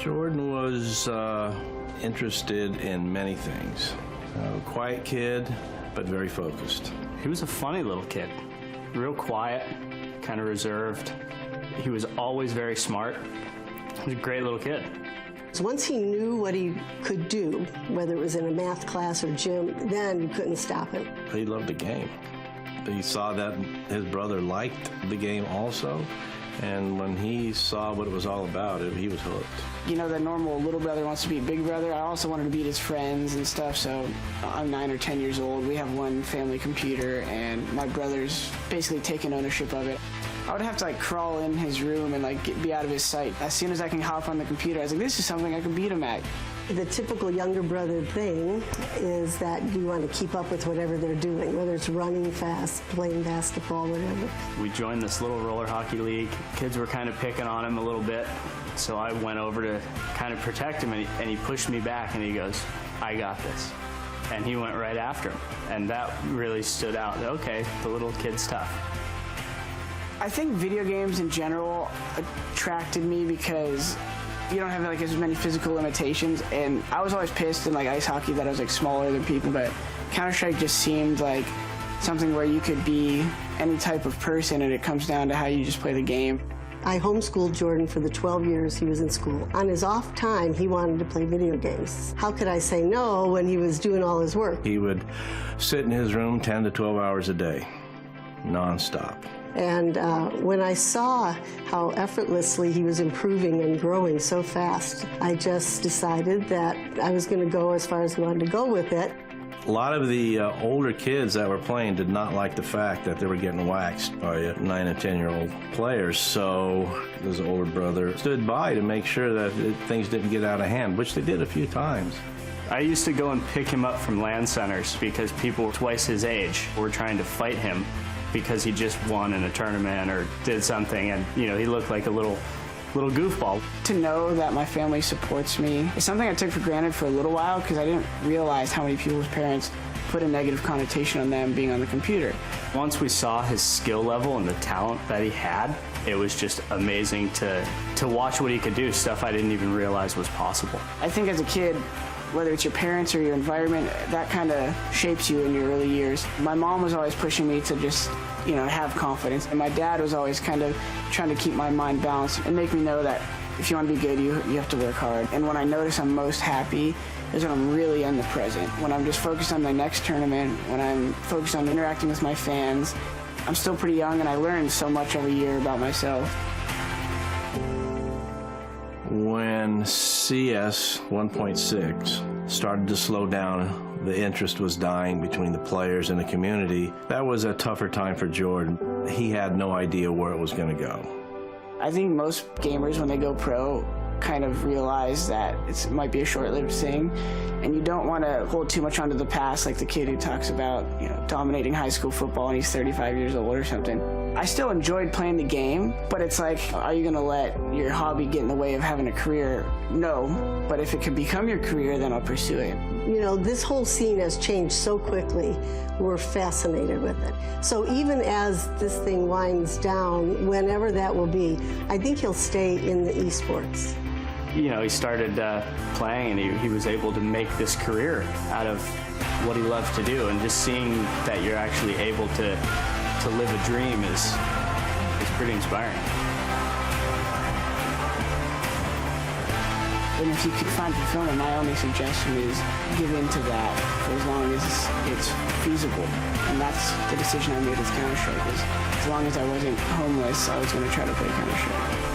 Jordan was interested in many things. A quiet kid, but very focused. He was a funny little kid, real quiet, kind of reserved. He was always very smart. He was a great little kid. Once he knew what he could do, whether it was in a math class or gym, then you couldn't stop him. He loved the game. He saw that his brother liked the game also, and when he saw what it was all about, he was hooked. You know, the normal little brother wants to beat big brother. I also wanted to beat his friends and stuff, so I'm 9 or 10 years old. We have one family computer, and my brother's basically taken ownership of it. I would have to like crawl in his room and like be out of his sight. As soon as I can hop on the computer, I was like, this is something I can beat him at. The typical younger brother thing is that you want to keep up with whatever they're doing, whether it's running fast, playing basketball, whatever. We joined this little roller hockey league. Kids were kind of picking on him a little bit, so I went over to kind of protect him, and he pushed me back, and he goes, I got this. And he went right after him, and that really stood out. Okay, the little kid's tough. I think video games in general attracted me because you don't have like as many physical limitations, and I was always pissed in like ice hockey that I was like smaller than people, but Counter-Strike just seemed like something where you could be any type of person, and it comes down to how you just play the game. I homeschooled Jordan for the 12 years he was in school. On his off time, he wanted to play video games. How could I say no when he was doing all his work? He would sit in his room 10 to 12 hours a day, nonstop. And when I saw how effortlessly he was improving and growing so fast, I just decided that I was going to go as far as I wanted to go with it. A lot of the older kids that were playing did not like the fact that they were getting waxed by 9 and 10-year-old players, so his older brother stood by to make sure that things didn't get out of hand, which they did a few times. I used to go and pick him up from LAN centers because people twice his age were trying to fight him because he just won in a tournament or did something, and you know, he looked like a little goofball. To know that my family supports me is something I took for granted for a little while because I didn't realize how many people's parents put a negative connotation on them being on the computer. Once we saw his skill level and the talent that he had, it was just amazing to watch what he could do, stuff I didn't even realize was possible. I think as a kid, whether it's your parents or your environment, that kind of shapes you in your early years. My mom was always pushing me to just, you know, have confidence. And my dad was always kind of trying to keep my mind balanced and make me know that if you want to be good, you have to work hard. And when I notice I'm most happy is when I'm really in the present. When I'm just focused on my next tournament, when I'm focused on interacting with my fans. I'm still pretty young, and I learn so much every year about myself. When CS 1.6 started to slow down, the interest was dying between the players and the community. That was a tougher time for Jordan. He had no idea where it was going to go. I think most gamers, when they go pro, kind of realize that it might be a short-lived thing, and you don't want to hold too much onto the past, like the kid who talks about, you know, dominating high school football and he's 35 years old or something. I still enjoyed playing the game, but it's like, are you going to let your hobby get in the way of having a career? No, but if it could become your career, then I'll pursue it. You know, this whole scene has changed so quickly. We're fascinated with it. So even as this thing winds down, whenever that will be, I think he'll stay in the esports. You know, he started playing, and he was able to make this career out of what he loved to do, and just seeing that you're actually able to live a dream is pretty inspiring. And if you could find fulfillment, my only suggestion is give in to that for as long as it's feasible. And that's the decision I made with Counter-Strike. As long as I wasn't homeless, I was going to try to play Counter-Strike.